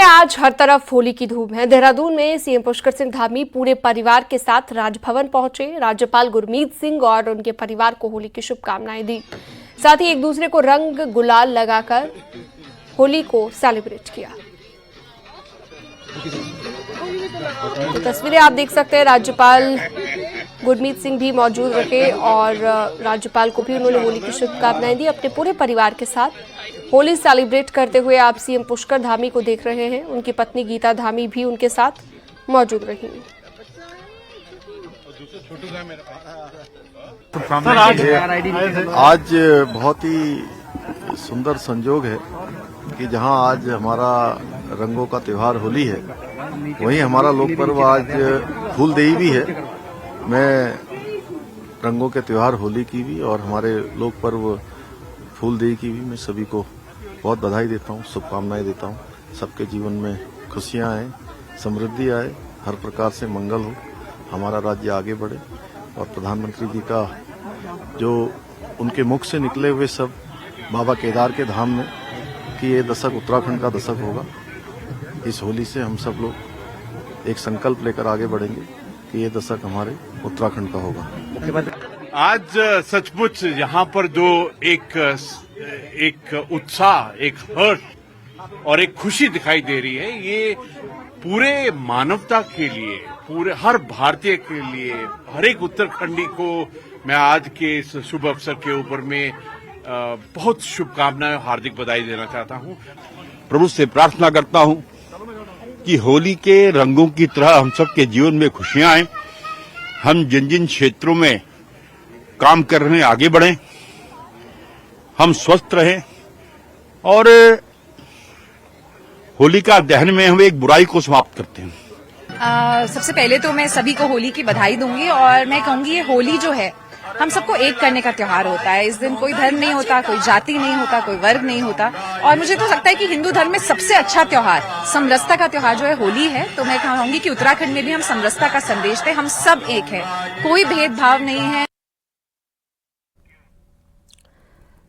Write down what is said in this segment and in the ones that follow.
में आज हर तरफ होली की धूम है। देहरादून में सीएम पुष्कर सिंह धामी पूरे परिवार के साथ राजभवन पहुंचे। राज्यपाल गुरमीत सिंह और उनके परिवार को होली की शुभकामनाएं दी। साथ ही एक दूसरे को रंग गुलाल लगाकर होली को सेलिब्रेट किया। तो तस्वीरें आप देख सकते हैं, राज्यपाल गुरमीत सिंह भी मौजूद रहे और राज्यपाल को भी उन्होंने होली की शुभकामनाएं दी। अपने पूरे परिवार के साथ होली सेलिब्रेट करते हुए आप सीएम पुष्कर धामी को देख रहे हैं। उनकी पत्नी गीता धामी भी उनके साथ मौजूद रही। आज बहुत ही सुंदर संजोग है कि जहां आज हमारा रंगों का त्योहार होली है, वहीं हमारा लोक पर्व आज फूलदेई भी है। मैं रंगों के त्योहार होली की भी और हमारे लोक पर्व फूलदेई की भी मैं सभी को बहुत बधाई देता हूं, शुभकामनाएं देता हूं। सबके जीवन में खुशियां आए, समृद्धि आए, हर प्रकार से मंगल हो, हमारा राज्य आगे बढ़े और प्रधानमंत्री जी का जो उनके मुख से निकले हुए सब बाबा केदार के धाम में कि ये दशक उत्तराखंड का दशक होगा। इस होली से हम सब लोग एक संकल्प लेकर आगे बढ़ेंगे कि ये दशक हमारे उत्तराखंड का होगा। आज सचमुच यहाँ पर जो एक उत्साह, एक हर्ष और एक खुशी दिखाई दे रही है, ये पूरे मानवता के लिए, पूरे हर भारतीय के लिए, हर एक उत्तराखंडी को मैं आज के इस शुभ अवसर के ऊपर में बहुत शुभकामनाएं, हार्दिक बधाई देना चाहता हूं। प्रभु से प्रार्थना करता हूं कि होली के रंगों की तरह हम सबके जीवन में खुशियां आए। हम जिन जिन क्षेत्रों में काम कर रहे हैं आगे बढ़ें, हम स्वस्थ रहें और होली का दहन में हम एक बुराई को समाप्त करते हैं। सबसे पहले तो मैं सभी को होली की बधाई दूंगी और मैं कहूंगी ये होली जो है हम सबको एक करने का त्योहार होता है। इस दिन कोई धर्म नहीं होता, कोई जाति नहीं होता, कोई वर्ग नहीं होता और मुझे तो लगता है कि हिंदू धर्म में सबसे अच्छा त्योहार, समरसता का त्योहार जो है होली है। तो मैं कहूंगी कि उत्तराखंड में भी हम समरसता का संदेश दें, हम सब एक है, कोई भेदभाव नहीं है।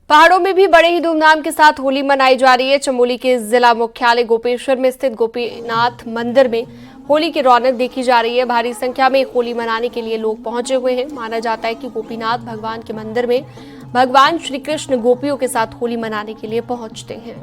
पहाड़ों में भी बड़े ही धूमधाम के साथ होली मनाई जा रही है। चमोली के जिला मुख्यालय गोपेश्वर में स्थित गोपीनाथ मंदिर में होली की रौनक देखी जा रही है। भारी संख्या में होली मनाने के लिए लोग पहुंचे हुए हैं। माना जाता है कि गोपीनाथ भगवान के मंदिर में भगवान श्री कृष्ण गोपियों के साथ होली मनाने के लिए पहुंचते हैं।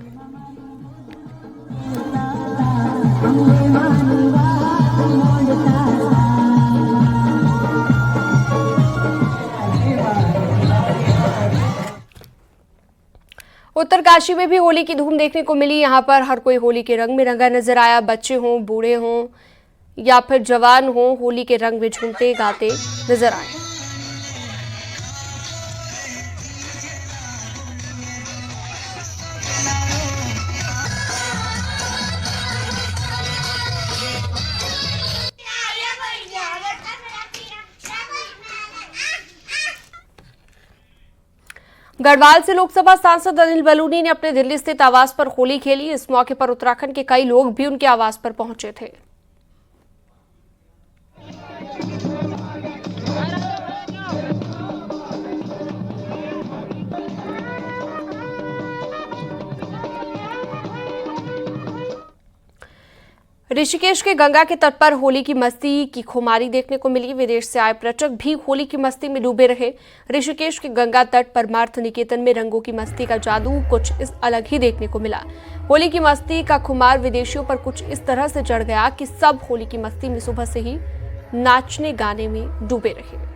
उत्तरकाशी में भी होली की धूम देखने को मिली। यहाँ पर हर कोई होली के रंग में रंगा नजर आया। बच्चे हों, बूढ़े हों या फिर जवान हों, होली के रंग में झूमते गाते नजर आए। गढ़वाल से लोकसभा सांसद अनिल बलूनी ने अपने दिल्ली स्थित आवास पर होली खेली। इस मौके पर उत्तराखंड के कई लोग भी उनके आवास पर पहुंचे थे। ऋषिकेश के गंगा के तट पर होली की मस्ती की खुमारी देखने को मिली। विदेश से आए पर्यटक भी होली की मस्ती में डूबे रहे। ऋषिकेश के गंगा तट पर परमार्थ निकेतन में रंगों की मस्ती का जादू कुछ इस अलग ही देखने को मिला। होली की मस्ती का खुमार विदेशियों पर कुछ इस तरह से चढ़ गया कि सब होली की मस्ती में सुबह से ही नाचने गाने में डूबे रहे।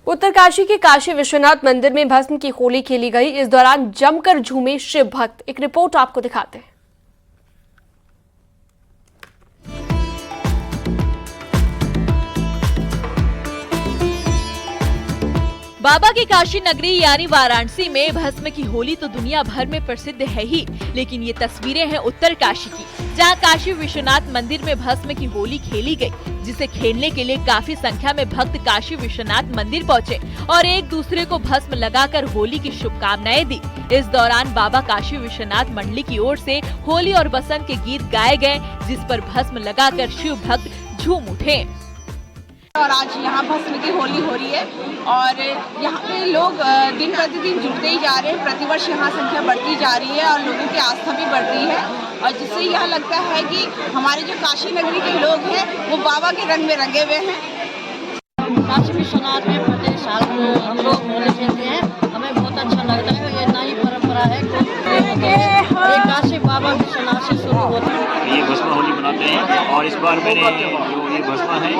उत्तरकाशी के काशी विश्वनाथ मंदिर में भस्म की होली खेली गई। इस दौरान जमकर झूमे शिव भक्त। एक रिपोर्ट आपको दिखाते हैं। बाबा की काशी नगरी यानी वाराणसी में भस्म की होली तो दुनिया भर में प्रसिद्ध है ही, लेकिन ये तस्वीरें हैं उत्तरकाशी की, जहां काशी विश्वनाथ मंदिर में भस्म की होली खेली गई, जिसे खेलने के लिए काफी संख्या में भक्त काशी विश्वनाथ मंदिर पहुंचे और एक दूसरे को भस्म लगाकर होली की शुभकामनाएं दी। इस दौरान बाबा काशी विश्वनाथ मंडली की ओर से होली और बसंत के गीत गाए गए, जिस पर भस्म लगाकर शिव भक्त झूम उठे। और आज यहाँ भस्म की होली हो रही है और यहाँ पे लोग दिन प्रतिदिन जुड़ते ही जा रहे हैं। प्रतिवर्ष यहाँ संख्या बढ़ती जा रही है और लोगों की आस्था भी बढ़ रही है और जिससे यह लगता है कि हमारे जो काशी नगरी के लोग हैं वो बाबा के रंग में रंगे हुए हैं। काशी विश्वनाथ में प्रत्येक साल हम लोग होली खेलते हैं, हमें बहुत अच्छा लगता है। ये नई परंपरा है, ये काशी बाबा विश्वनाथ से शुरू होता है। ये भस्म होली मनाते हैं और इस बार मैंने जो ये भस्म है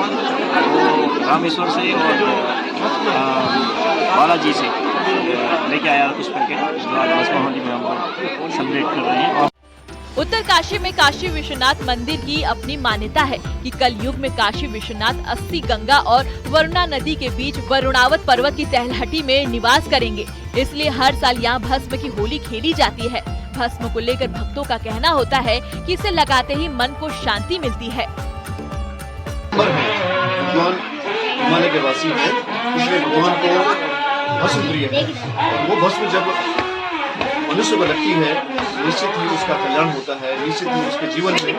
वो रामेश्वर से और बालाजी से लेके आया कुछ करके। इस बार भस्म होली में हम सेलिब्रेट कर रहे हैं। उत्तर काशी में काशी विश्वनाथ मंदिर की अपनी मान्यता है कि कलयुग में काशी विश्वनाथ 80 गंगा और वरुणा नदी के बीच वरुणावत पर्वत की तलहटी में निवास करेंगे, इसलिए हर साल यहाँ भस्म की होली खेली जाती है। भस्म को लेकर भक्तों का कहना होता है कि इसे लगाते ही मन को शांति मिलती है। भगवान हिमालय के वासी है, इसलिए भगवान को भस्म प्रिय है और वो भस्म जब मनुष्य को लगती है निश्चित ही उसका कल्याण होता है, निश्चित ही उसके जीवन में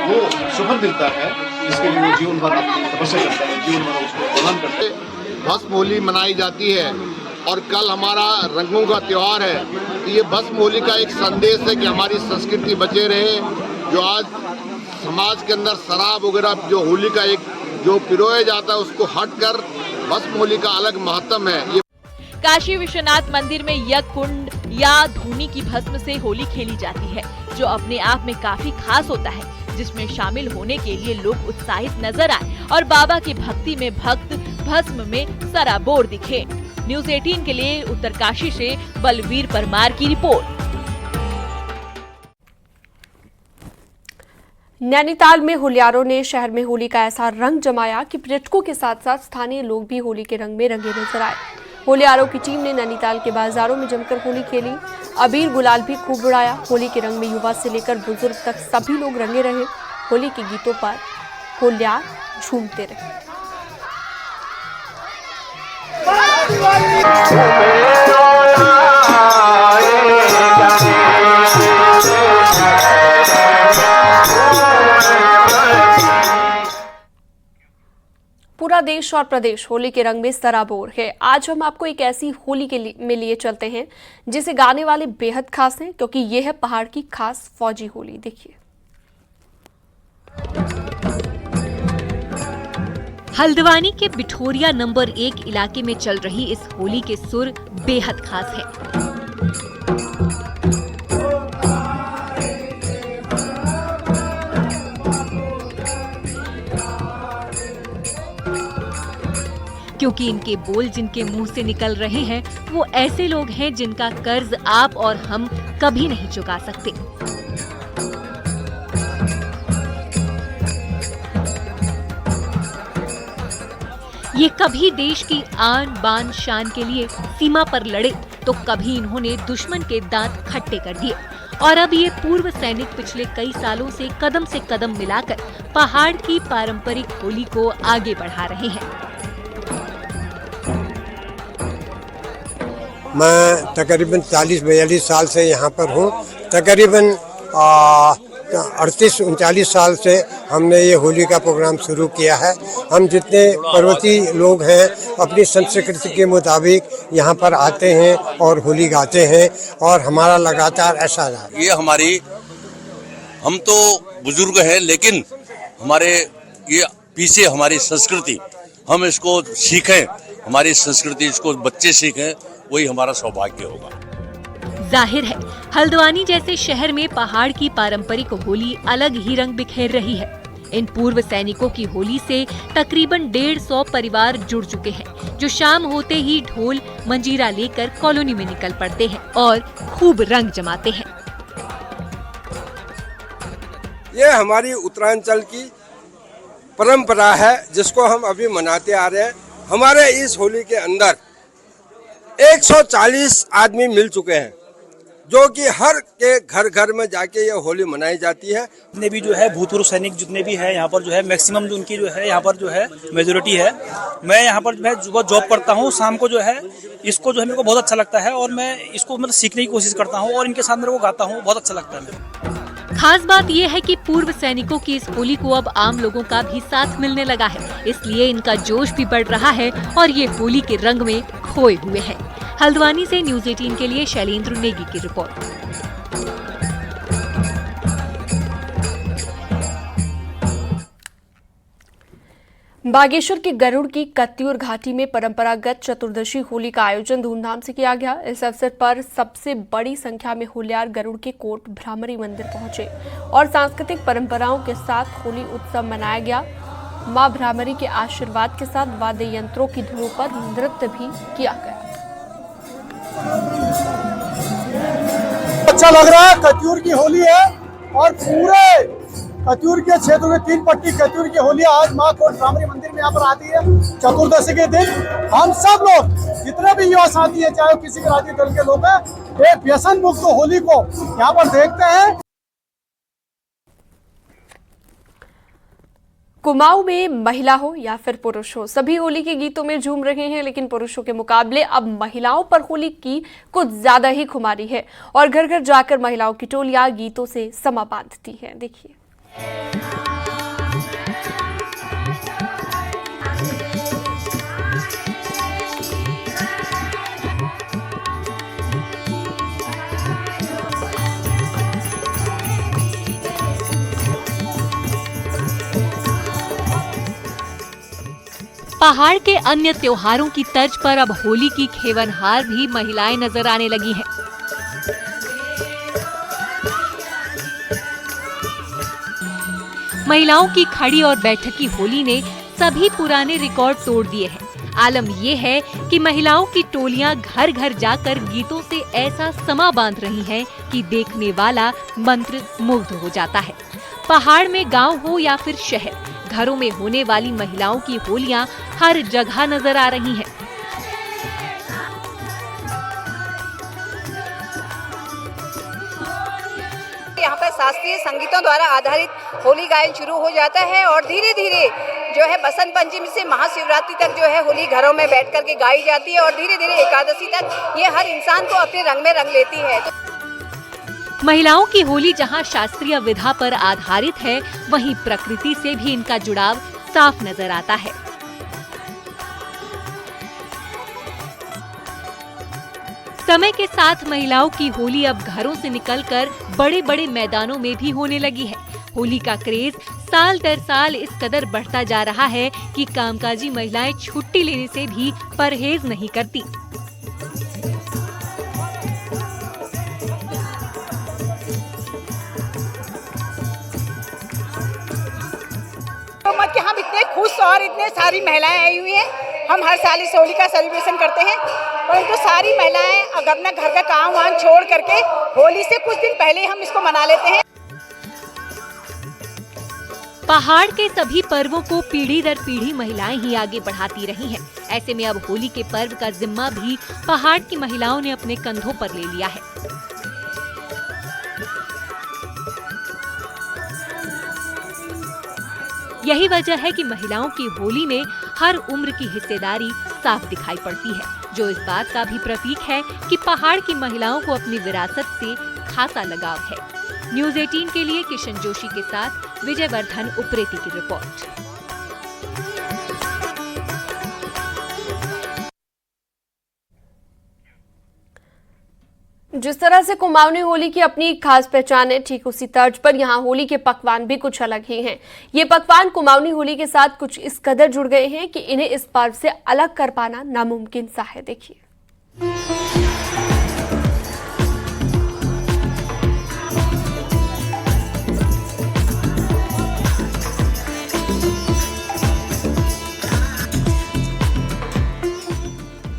वो सुख मिलता है, जिसके लिए वो जीवन भर तपस्या करता है, जीवन भर उसको प्रदान करता है। भस्म होली मनाई जाती है और कल हमारा रंगों का त्योहार है। तो ये भस्म होली का एक संदेश है कि हमारी संस्कृति बचे रहे। जो आज समाज के अंदर शराब वगैरह जो होली का एक जो पिरोया जाता है उसको हटकर भस्म होली का अलग महत्व है। ये काशी विश्वनाथ मंदिर में यज्ञ कुंड या धूनी की भस्म से होली खेली जाती है, जो अपने आप में काफी खास होता है, जिसमें शामिल होने के लिए लोग उत्साहित नजर आए और बाबा की भक्ति में भक्त भस्म में सराबोर दिखे। न्यूज़ 18 के लिए उत्तरकाशी से बलवीर परमार की रिपोर्ट। नैनीताल में होलियारों ने शहर में होली का ऐसा रंग जमाया कि पर्यटकों के साथ साथ स्थानीय लोग भी होली के रंग में रंगे नजर आए। होलियारों की टीम ने नैनीताल के बाजारों में जमकर होली खेली, अबीर गुलाल भी खूब उड़ाया। होली के रंग में युवा से लेकर बुजुर्ग तक सभी लोग रंगे रहे। होली के गीतों पर होलियार झूमते रहे। पूरा देश और प्रदेश होली के रंग में सराबोर है। आज हम आपको एक ऐसी होली में लिए चलते हैं जिसे गाने वाले बेहद खास हैं, क्योंकि ये है पहाड़ की खास फौजी होली। देखिए, हल्द्वानी के बिठोरिया नंबर 1 इलाके में चल रही इस होली के सुर बेहद खास है। क्योंकि इनके बोल जिनके मुंह से निकल रहे हैं वो ऐसे लोग हैं जिनका कर्ज आप और हम कभी नहीं चुका सकते। ये कभी देश की आन बान शान के लिए सीमा पर लड़े, तो कभी इन्होंने दुश्मन के दांत खट्टे कर दिए और अब ये पूर्व सैनिक पिछले कई सालों से कदम मिलाकर पहाड़ की पारंपरिक होली को आगे बढ़ा रहे हैं। मैं तकरीबन 40-42 साल से यहाँ पर हूँ। तकरीबन 38-39 साल से हमने ये होली का प्रोग्राम शुरू किया है। हम जितने पर्वतीय लोग हैं अपनी संस्कृति के मुताबिक यहाँ पर आते हैं और होली गाते हैं और हमारा लगातार ऐसा रहा। ये हम तो बुजुर्ग हैं, लेकिन हमारे ये पीछे हमारी संस्कृति, हम इसको सीखें, हमारी संस्कृति इसको बच्चे सीखें, वही हमारा सौभाग्य होगा। जाहिर है हल्द्वानी जैसे शहर में पहाड़ की पारंपरिक होली अलग ही रंग बिखेर रही है। इन पूर्व सैनिकों की होली से तकरीबन 150 परिवार जुड़ चुके हैं, जो शाम होते ही ढोल मंजीरा लेकर कॉलोनी में निकल पड़ते हैं और खूब रंग जमाते हैं। ये हमारी उत्तरांचल की परंपरा है जिसको हम अभी मनाते आ रहे हैं। हमारे इस होली के अंदर 140 आदमी मिल चुके हैं जो कि हर के घर घर में जाके ये होली मनाई जाती है। जितने भी जो है भूतपूर्व सैनिक जितने भी है यहाँ पर जो है मैक्सिमम जो उनकी जो है यहाँ पर जो है मेजोरिटी है। मैं यहाँ पर जो है सुबह जॉब करता हूँ, शाम को जो है इसको जो है मेरे को बहुत अच्छा लगता है और मैं इसको मतलब सीखने की कोशिश करता हूँ और इनके साथ मेरे को गाता हूँ, बहुत अच्छा लगता है मेरे को। खास बात यह है कि पूर्व सैनिकों की इस होली को अब आम लोगों का भी साथ मिलने लगा है, इसलिए इनका जोश भी बढ़ रहा है और ये होली के रंग में खोए हुए हैं। हल्द्वानी से न्यूज़ 18 के लिए शैलेंद्र नेगी की रिपोर्ट। बागेश्वर के गरुड़ की कत्यूर घाटी में परंपरागत चतुर्दशी होली का आयोजन धूमधाम से किया गया। इस अवसर पर सबसे बड़ी संख्या में होल्यार गरुड़ के कोट भ्रामरी मंदिर पहुंचे और सांस्कृतिक परंपराओं के साथ होली उत्सव मनाया गया। मां भ्रामरी के आशीर्वाद के साथ वाद्य यंत्रों की धुनों पर नृत्य भी किया गया। अच्छा लग रहा है, कत्यूर की होली है और पूरे कत्यूर के क्षेत्र में 3 पट्टी कत्यूर की होली आज मां कोट भ्रामरी मंदिर में यहाँ पर आती है। चतुर्दशी के दिन हम सब लोग जितने भी युवा साथी है, चाहे किसी भी राजनीतिक दल के लोग हैं, एक व्यसन मुक्त होली को यहाँ पर देखते हैं। कुमाऊं में महिला हो या फिर पुरुष हो, सभी होली के गीतों में झूम रहे हैं, लेकिन पुरुषों के मुकाबले अब महिलाओं पर होली की कुछ ज्यादा ही खुमारी है और घर घर जाकर महिलाओं की टोलियां गीतों से समा बांधती हैं। देखिए। पहाड़ के अन्य त्योहारों की तर्ज पर अब होली की खेवनहार भी महिलाएं नजर आने लगी हैं। महिलाओं की खड़ी और बैठकी होली ने सभी पुराने रिकॉर्ड तोड़ दिए हैं। आलम ये है कि महिलाओं की टोलियां घर घर जाकर गीतों से ऐसा समा बांध रही हैं कि देखने वाला मंत्र मुग्ध हो जाता है। पहाड़ में गांव हो या फिर शहर, घरों में होने वाली महिलाओं की होलियां हर जगह नजर आ रही हैं। यहाँ पर शास्त्रीय संगीतों द्वारा आधारित होली गायन शुरू हो जाता है और धीरे धीरे जो है बसंत पंचमी से महाशिवरात्रि तक जो है होली घरों में बैठ कर के गाई जाती है और धीरे धीरे एकादशी तक ये हर इंसान को अपने रंग में रंग लेती है। महिलाओं की होली जहां शास्त्रीय विधा पर आधारित है, वहीं प्रकृति से भी इनका जुड़ाव साफ नजर आता है। समय के साथ महिलाओं की होली अब घरों से निकलकर बड़े बड़े मैदानों में भी होने लगी है। होली का क्रेज साल दर साल इस कदर बढ़ता जा रहा है कि कामकाजी महिलाएं छुट्टी लेने से भी परहेज नहीं करती। मत कि हम इतने खुश और इतने सारी महिलाएं आई हुई हैं, हम हर साल इस होली का सेलिब्रेशन करते हैं, परंतु सारी महिलाएं अपना घर का काम वाम छोड़ करके होली से कुछ दिन पहले हम इसको मना लेते हैं। पहाड़ के सभी पर्वों को पीढ़ी दर पीढ़ी महिलाएं ही आगे बढ़ाती रही हैं। ऐसे में अब होली के पर्व का जिम्मा भी पहाड़ की महिलाओं ने अपने कंधों पर ले लिया है। यही वजह है कि महिलाओं की होली में हर उम्र की हिस्सेदारी साफ दिखाई पड़ती है, जो इस बात का भी प्रतीक है कि पहाड़ की महिलाओं को अपनी विरासत से खासा लगाव है। न्यूज़ 18 के लिए किशन जोशी के साथ विजयवर्धन उप्रेती की रिपोर्ट। जिस तरह से कुमाऊनी होली की अपनी खास पहचान है, ठीक उसी तर्ज पर यहाँ होली के पकवान भी कुछ अलग ही हैं। ये पकवान कुमाऊनी होली के साथ कुछ इस कदर जुड़ गए हैं कि इन्हें इस पर्व से अलग कर पाना नामुमकिन सा है। देखिए।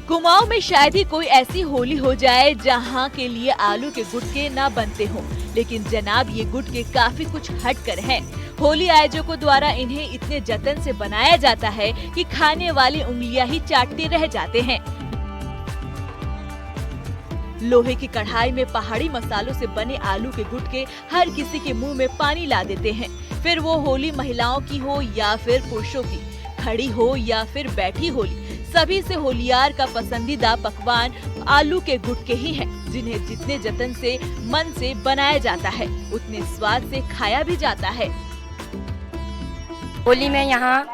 कुमाऊं में शायद ही कोई ऐसी होली हो जाए जहां के लिए आलू के गुटके ना बनते हों, लेकिन जनाब ये गुटके काफी कुछ हटकर हैं। होली आयोजकों द्वारा इन्हें इतने जतन से बनाया जाता है कि खाने वाली उंगलियां ही चाटते रह जाते हैं। लोहे की कढ़ाई में पहाड़ी मसालों से बने आलू के गुटके हर किसी के मुंह में पानी ला देते हैं। फिर वो होली महिलाओं की हो या फिर पुरुषों की, खड़ी हो या फिर बैठी होली, सभी से होलियार का पसंदीदा पकवान आलू के गुटके ही हैं, जिन्हें जितने जतन से मन से बनाया जाता है उतने स्वाद से खाया भी जाता है। होली में यहाँ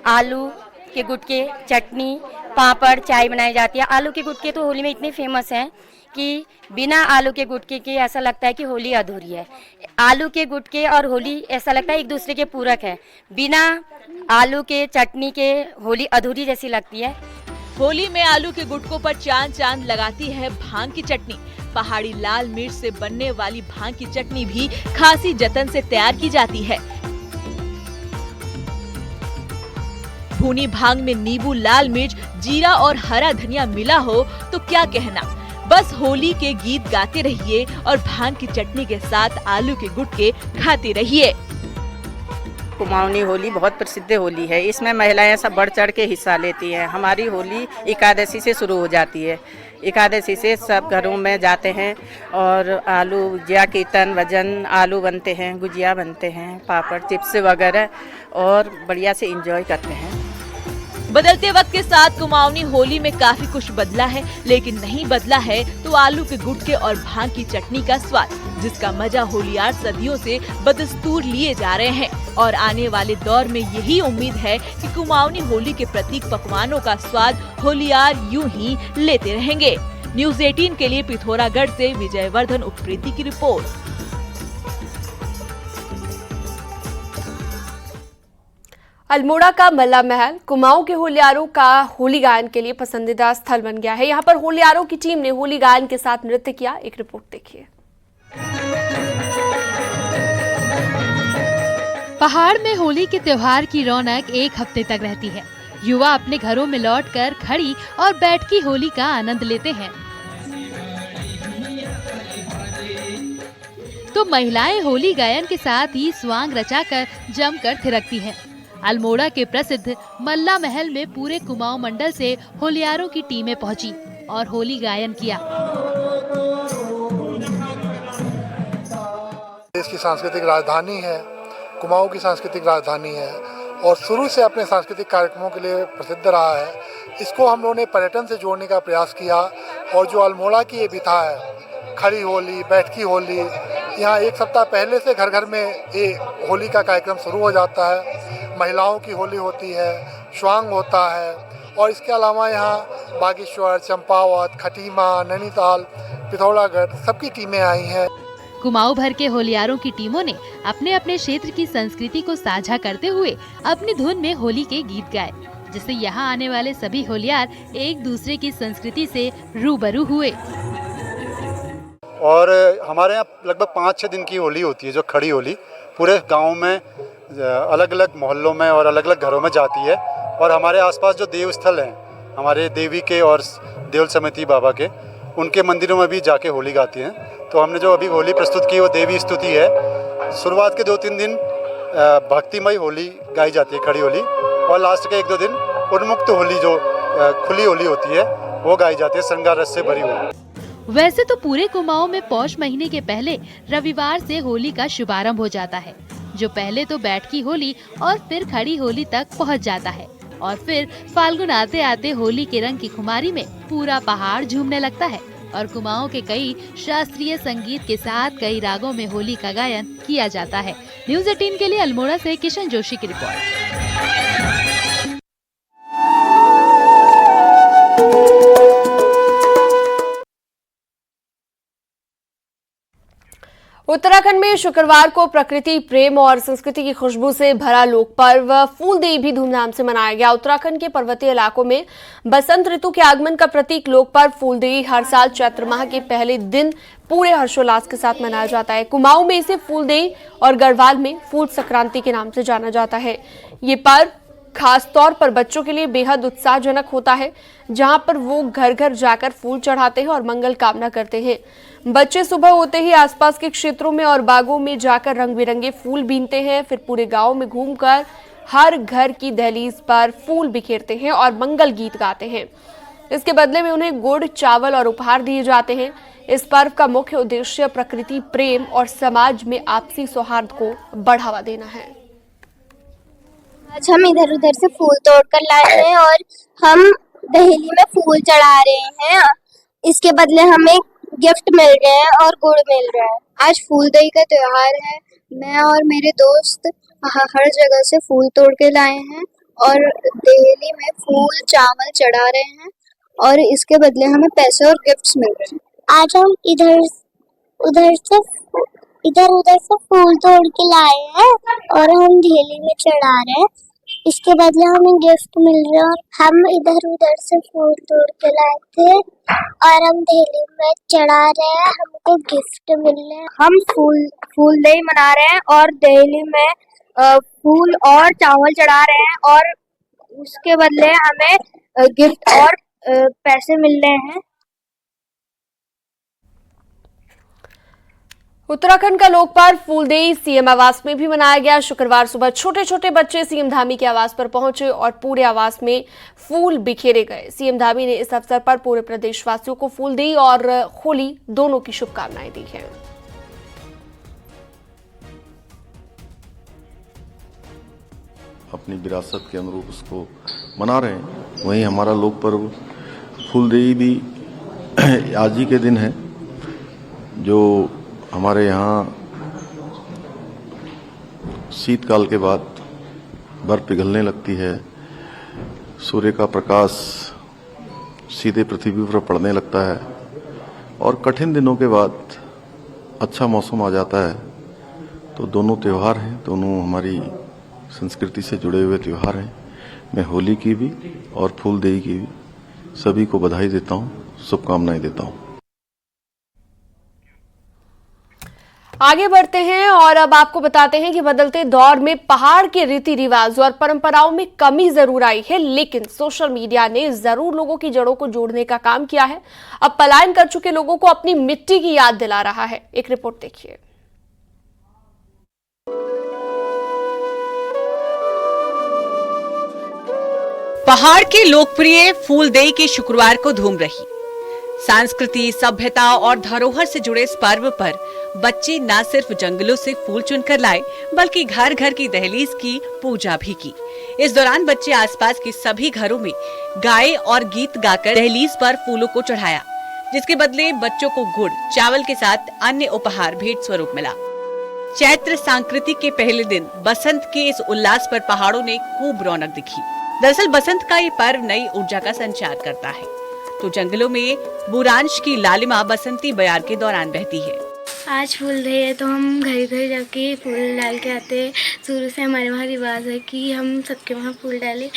आलू के गुटके, चटनी, पापड़, चाय बनाई जाती है। आलू के गुटके तो होली में इतने फेमस हैं कि बिना आलू के गुटके के ऐसा लगता है कि होली अधूरी है। आलू के गुटके और होली ऐसा लगता है एक दूसरे के पूरक है। बिना आलू के चटनी के होली अधूरी जैसी लगती है। होली में आलू के गुटकों पर चांद चांद लगाती है भांग की चटनी। पहाड़ी लाल मिर्च से बनने वाली भांग की चटनी भी खासी जतन से तैयार की जाती है। भुनी भांग में नींबू, लाल मिर्च, जीरा और हरा धनिया मिला हो तो क्या कहना। बस होली के गीत गाते रहिए और भांग की चटनी के साथ आलू के गुटके खाते रहिए। कुमाऊनी होली बहुत प्रसिद्ध होली है। इसमें महिलाएं सब बढ़ चढ़ के हिस्सा लेती हैं। हमारी होली एकादशी से शुरू हो जाती है। एकादशी से सब घरों में जाते हैं और आलू गुजिया, कीर्तन, भजन, आलू बनते हैं, गुजिया बनते हैं, पापड़, चिप्स वगैरह और बढ़िया से एंजॉय करते हैं। बदलते वक्त के साथ कुमाऊनी होली में काफी कुछ बदला है, लेकिन नहीं बदला है तो आलू के गुटके और भांग की चटनी का स्वाद, जिसका मजा होलियार सदियों से बदस्तूर लिए जा रहे हैं। और आने वाले दौर में यही उम्मीद है कि कुमाऊनी होली के प्रतीक पकवानों का स्वाद होलियार यूं ही लेते रहेंगे। न्यूज़ 18 के लिए पिथौरागढ़ से विजयवर्धन उप्रेती की रिपोर्ट। अल्मोड़ा का मल्ला महल कुमाऊं के होलियारों का होली गायन के लिए पसंदीदा स्थल बन गया है। यहाँ पर होलियारों की टीम ने होली गायन के साथ नृत्य किया। एक रिपोर्ट देखिए। पहाड़ में होली के त्योहार की रौनक एक हफ्ते तक रहती है। युवा अपने घरों में लौटकर खड़ी और बैठकी होली का आनंद लेते हैं, तो महिलाएं होली गायन के साथ ही स्वांग रचाकर जमकर थिरकती हैं। अल्मोड़ा के प्रसिद्ध मल्ला महल में पूरे कुमाऊं मंडल से होलियारों की टीमें पहुंची और होली गायन किया। देश की सांस्कृतिक राजधानी है, कुमाऊं की सांस्कृतिक राजधानी है और शुरू से अपने सांस्कृतिक कार्यक्रमों के लिए प्रसिद्ध रहा है। इसको हम लोगों ने पर्यटन से जोड़ने का प्रयास किया और जो अल्मोड़ा की ये विधा है, खड़ी होली, बैठकी होली, यहाँ एक सप्ताह पहले से घर घर में ये होली का कार्यक्रम शुरू हो जाता है। महिलाओं की होली होती है, स्वांग होता है और इसके अलावा यहाँ बागेश्वर, चंपावत, खटीमा, नैनीताल, पिथौरागढ़ सबकी टीमें आई हैं। कुमाऊं भर के होलियारों की टीमों ने अपने अपने क्षेत्र की संस्कृति को साझा करते हुए अपनी धुन में होली के गीत गाए, जिससे यहाँ आने वाले सभी होलियार एक दूसरे की संस्कृति से रूबरू हुए। और हमारे यहाँ लगभग 5-6 दिन की होली होती है, जो खड़ी होली पूरे गाँव में अलग अलग मोहल्लों में और अलग अलग घरों में जाती है। और हमारे आसपास जो देव स्थल हैं, हमारे देवी के और देवल समिति बाबा के, उनके मंदिरों में भी जाके होली गाती हैं। तो हमने जो अभी होली प्रस्तुत की वो देवी स्तुति है। शुरुआत के 2-3 दिन भक्तिमय होली गाई जाती है, खड़ी होली, और लास्ट के 1-2 दिन उन्मुक्त होली, जो खुली होली होती है, वो गाई जाती है, श्रृंगार रस से भरी होली। वैसे तो पूरे कुमाऊं में पौष महीने के पहले रविवार से होली का शुभारंभ हो जाता है, जो पहले तो बैठकी होली और फिर खड़ी होली तक पहुंच जाता है और फिर फाल्गुन आते आते होली के रंग की खुमारी में पूरा पहाड़ झूमने लगता है और कुमाऊं के कई शास्त्रीय संगीत के साथ कई रागों में होली का गायन किया जाता है। न्यूज़ 18 के लिए अल्मोड़ा से किशन जोशी की रिपोर्ट। उत्तराखंड में शुक्रवार को प्रकृति प्रेम और संस्कृति की खुशबू से भरा लोक पर्व फूलदेई भी धूमधाम से मनाया गया। उत्तराखंड के पर्वतीय इलाकों में बसंत ऋतु के आगमन का प्रतीक लोक पर्व फूलदेई हर साल चैत्र माह के पहले दिन पूरे हर्षोल्लास के साथ मनाया जाता है। कुमाऊं में इसे फूलदेई और गढ़वाल में फूल संक्रांति के नाम से जाना जाता है। ये पर्व खास तौर पर बच्चों के लिए बेहद उत्साहजनक होता है, जहां पर वो घर घर जाकर फूल चढ़ाते हैं और मंगल कामना करते हैं। बच्चे सुबह होते ही आसपास के क्षेत्रों में और बागों में जाकर रंग बिरंगे फूल बीनते हैं, फिर पूरे गांव में घूमकर हर घर की दहलीज पर फूल बिखेरते हैं और मंगल गीत गाते हैं। इसके बदले में उन्हें गुड़, चावल और उपहार दिए जाते हैं। इस पर्व का मुख्य उद्देश्य प्रकृति प्रेम और समाज में आपसी सौहार्द को बढ़ावा देना है। आज हम इधर उधर से फूल तोड़कर लाए हैं और हम दहली में फूल चढ़ा रहे हैं। इसके बदले हमें गिफ्ट मिल रहे हैं और गुड़ मिल रहा है। आज फूल दही का त्योहार है। मैं और मेरे दोस्त हर जगह से फूल तोड़ के लाए हैं और दहली में फूल चावल चढ़ा रहे हैं और इसके बदले हमें पैसे और गिफ्ट्स मिल रहे हैं। आज हम इधर उधर से फूल तोड़ के लाए हैं और हम दहली में चढ़ा रहे हैं। इसके बदले हमें गिफ्ट मिल रहे हैं और हम इधर उधर से फूल तोड़ के लाए थे और हम दहली में चढ़ा रहे हैं, हमको गिफ्ट मिल रहे हैं। हम फूल दही मना रहे हैं और दहली में फूल और चावल चढ़ा रहे हैं और उसके बदले हमें गिफ्ट और पैसे मिल रहे हैं। उत्तराखंड का लोकपर्व फूलदेई सीएम आवास में भी मनाया गया। शुक्रवार सुबह छोटे छोटे बच्चे सीएम धामी के आवास पर पहुंचे और पूरे आवास में फूल बिखेरे गए। सीएम धामी ने इस अवसर पर पूरे प्रदेशवासियों को फूलदेई और होली दोनों की शुभकामनाएं दी हैं। अपनी विरासत के अनुरूप उसको मना रहे हैं। वहीं हमारा लोक पर्व फूलदेई भी आज ही के दिन है, जो हमारे यहाँ शीतकाल के बाद बर्फ पिघलने लगती है, सूर्य का प्रकाश सीधे पृथ्वी पर पड़ने लगता है और कठिन दिनों के बाद अच्छा मौसम आ जाता है। तो दोनों त्यौहार हैं, दोनों हमारी संस्कृति से जुड़े हुए त्यौहार हैं। मैं होली की भी और फूलदेई की भी सभी को बधाई देता हूँ, शुभकामनाएं देता हूँ। आगे बढ़ते हैं और अब आपको बताते हैं कि बदलते दौर में पहाड़ के रीति रिवाज और परंपराओं में कमी जरूर आई है, लेकिन सोशल मीडिया ने जरूर लोगों की जड़ों को जोड़ने का काम किया है। अब पलायन कर चुके लोगों को अपनी मिट्टी की याद दिला रहा है। एक रिपोर्ट देखिए। पहाड़ के लोकप्रिय फूलदेई के शुक्रवार को धूम रही। संस्कृति, सभ्यता और धरोहर से जुड़े इस पर्व पर बच्चे न सिर्फ जंगलों से फूल चुनकर लाए, बल्कि घर घर की दहलीज की पूजा भी की। इस दौरान बच्चे आसपास के सभी घरों में गाए और गीत गाकर दहलीज पर फूलों को चढ़ाया, जिसके बदले बच्चों को गुड़ चावल के साथ अन्य उपहार भेंट स्वरूप मिला। चैत्र संक्रांति के पहले दिन बसंत के इस उल्लास पर पहाड़ों ने खूब रौनक दिखी। दरअसल बसंत का ये पर्व नई ऊर्जा का संचार करता है, तो जंगलों में बुरांश की लालिमा बसंती बयार के दौरान बहती है। आज फूलदेई है तो हम घर घर जाके फूल डाल के आते हैं। शुरू से हमारे वहाँ रिवाज है कि हम सबके वहाँ फूल डालें।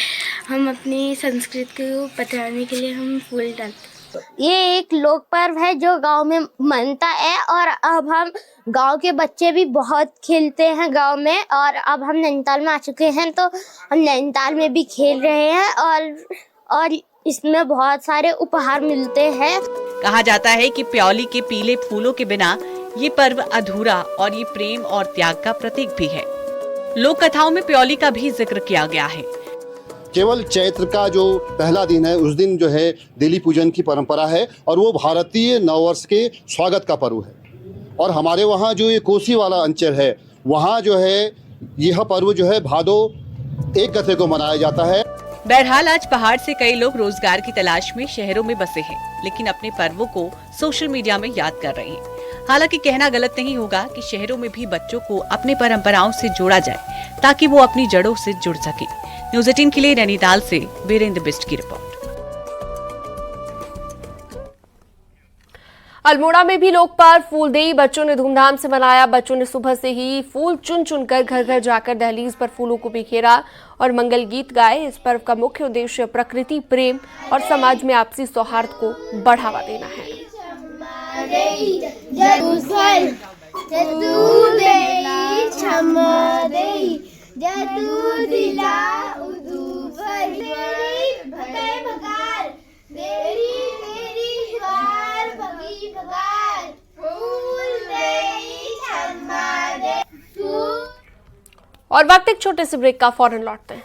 हम अपनी संस्कृति को बचाने के लिए हम फूल डालते हैं। ये एक लोक पर्व है जो गांव में मनता है और अब हम गांव के बच्चे भी बहुत खेलते हैं गांव में। और अब हम नैनीताल में आ चुके हैं तो हम नैनीताल में भी खेल रहे हैं और इसमें बहुत सारे उपहार मिलते हैं। कहा जाता है कि प्याली के पीले फूलों के बिना ये पर्व अधूरा और ये प्रेम और त्याग का प्रतीक भी है। लोक कथाओं में प्याली का भी जिक्र किया गया है। केवल चैत्र का जो पहला दिन है उस दिन जो है देली पूजन की परंपरा है और वो भारतीय नववर्ष के स्वागत का पर्व है। और हमारे वहाँ जो ये कोसी वाला अंचल है वहाँ जो है यह पर्व जो है भादो 1 गते को मनाया जाता है। बहरहाल आज पहाड़ से कई लोग रोजगार की तलाश में शहरों में बसे हैं, लेकिन अपने पर्वों को सोशल मीडिया में याद कर रहे हैं। हालांकि कहना गलत नहीं होगा कि शहरों में भी बच्चों को अपनी परंपराओं से जोड़ा जाए ताकि वो अपनी जड़ों से जुड़ सके। न्यूज़ 18 के लिए नैनीताल से वीरेंद्र बिस्ट की रिपोर्ट। अल्मोड़ा में भी लोक पर्व फूलदेई बच्चों ने धूमधाम से मनाया। बच्चों ने सुबह से ही फूल चुन चुनकर घर घर जाकर दहलीज पर फूलों को बिखेरा और मंगल गीत गाए। इस पर्व का मुख्य उद्देश्य प्रकृति प्रेम और समाज में आपसी सौहार्द को बढ़ावा देना है। और वक्त एक छोटे से ब्रेक का, फौरन लौटते हैं।